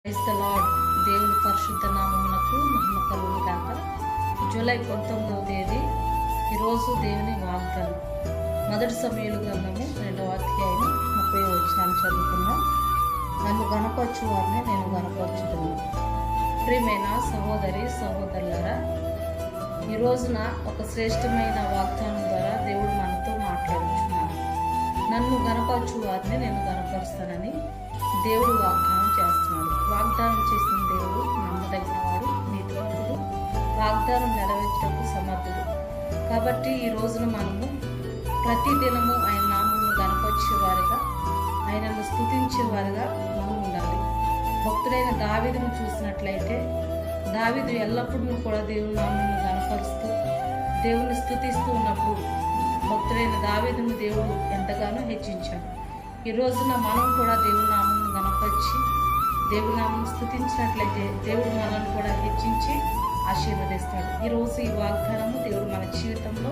Praise the lord. దేవుని పరిశుద్ధ నామమునకు మహిమ కలుగును గాక. జూలై 19వ తేదీ ఈరోజు దేవుని వాగ్దానం. మొదటి సమూయేలు గ్రంథము 2వ అధ్యాయం 30వ వచనాన్ని చదువుకుందాం. నన్ను గణపరచు వారిని నేను గణపరచుదును. ప్రియమైన సహోదరి సహోదరులారా, ఈ రోజున ఒక శ్రేష్టమైన వాగ్దానం ద్వారా దేవుడు మనతో మాట్లాడుచున్నాడు. నన్ను గణపరచు వారిని నేను గణపరుస్తానని దేవుడు వాగ్దానం చేస్తున్నాడు. వాగ్దానం చేసిన దేవుడు నమ్మదగినవాడు, నీతివంతుడు, వాగ్దానం నెరవేర్చడానికి సమర్థుడు. కాబట్టి ఈ రోజున మనము ప్రతి దినము ఆయన నామమును గణపరిచేవారుగా, ఆయనను స్తుతించేవారుగా మనం ఉండాలి. భక్తుడైన దావీదును చూసినట్లయితే దావీదు ఎల్లప్పుడూ కూడా దేవుని నామమును గణపరుస్తూ దేవుని స్తుతిస్తూ ఉన్నప్పుడు భక్తుడైన దావీదును దేవుడు ఎంతగానో హెచ్చించాడు. ఈ రోజున మనం కూడా దేవుని నామమును గణపరిచి దేవుని నామమును స్తుతించినట్లయితే దేవుడు మనల్ని కూడా హెచ్చించి ఆశీర్వదిస్తాడు. ఈరోజు ఈ వాగ్దానము దేవుడు మన జీవితంలో